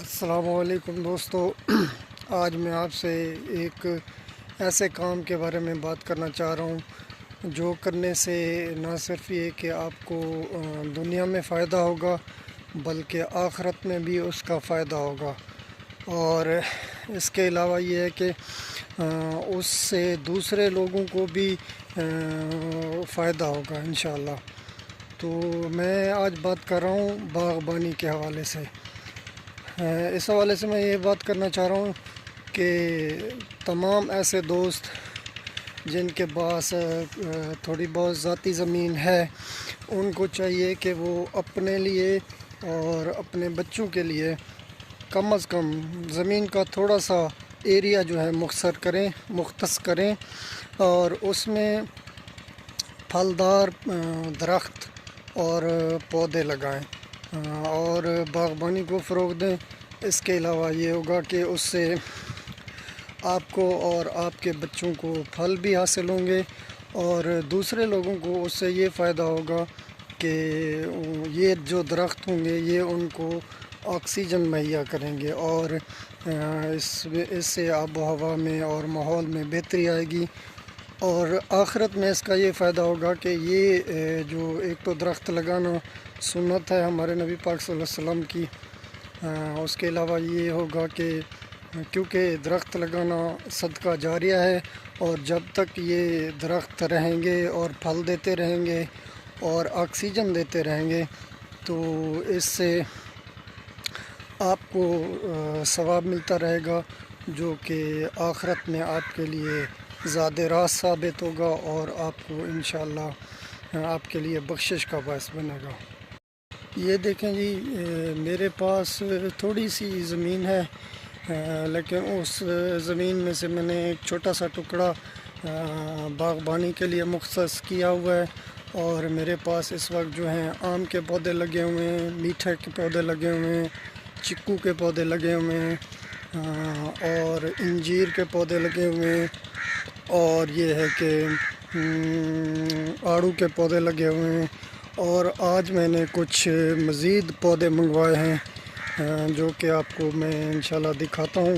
السلام علیکم دوستو، آج میں آپ سے ایک ایسے کام کے بارے میں بات کرنا چاہ رہا ہوں جو کرنے سے نہ صرف یہ کہ آپ کو دنیا میں فائدہ ہوگا بلکہ آخرت میں بھی اس کا فائدہ ہوگا، اور اس کے علاوہ یہ ہے کہ اس سے دوسرے لوگوں کو بھی فائدہ ہوگا انشاءاللہ۔ تو میں آج بات کر رہا ہوں باغبانی کے حوالے سے۔ اس حوالے سے میں یہ بات کرنا چاہ رہا ہوں کہ تمام ایسے دوست جن کے پاس تھوڑی بہت ذاتی زمین ہے، ان کو چاہیے کہ وہ اپنے لیے اور اپنے بچوں کے لیے کم از کم زمین کا تھوڑا سا ایریا جو ہے مختص کریں اور اس میں پھلدار درخت اور پودے لگائیں اور باغبانی کو فروغ دیں۔ اس کے علاوہ یہ ہوگا کہ اس سے آپ کو اور آپ کے بچوں کو پھل بھی حاصل ہوں گے، اور دوسرے لوگوں کو اس سے یہ فائدہ ہوگا کہ یہ جو درخت ہوں گے یہ ان کو آکسیجن مہیا کریں گے، اور اس سے آب و ہوا میں اور ماحول میں بہتری آئے گی، اور آخرت میں اس کا یہ فائدہ ہوگا کہ یہ جو ایک تو درخت لگانا سنت ہے ہمارے نبی پاک صلی اللہ علیہ وسلم کی، اس کے علاوہ یہ ہوگا کہ کیونکہ درخت لگانا صدقہ جاریہ ہے، اور جب تک یہ درخت رہیں گے اور پھل دیتے رہیں گے اور آکسیجن دیتے رہیں گے تو اس سے آپ کو ثواب ملتا رہے گا، جو کہ آخرت میں آپ کے لیے زیادہ راز ثابت ہوگا اور آپ کو انشاءاللہ آپ کے لیے بخشش کا باعث بنے گا۔ یہ دیکھیں جی، میرے پاس تھوڑی سی زمین ہے، لیکن اس زمین میں سے میں نے ایک چھوٹا سا ٹکڑا باغبانی کے لیے مختص کیا ہوا ہے، اور میرے پاس اس وقت جو ہیں آم کے پودے لگے ہوئے ہیں، میٹھے کے پودے لگے ہوئے ہیں، چکو کے پودے لگے ہوئے ہیں، اور انجیر کے پودے لگے ہوئے ہیں، اور یہ ہے کہ آڑو کے پودے لگے ہوئے ہیں، اور آج میں نے کچھ مزید پودے منگوائے ہیں جو کہ آپ کو میں انشاءاللہ دکھاتا ہوں۔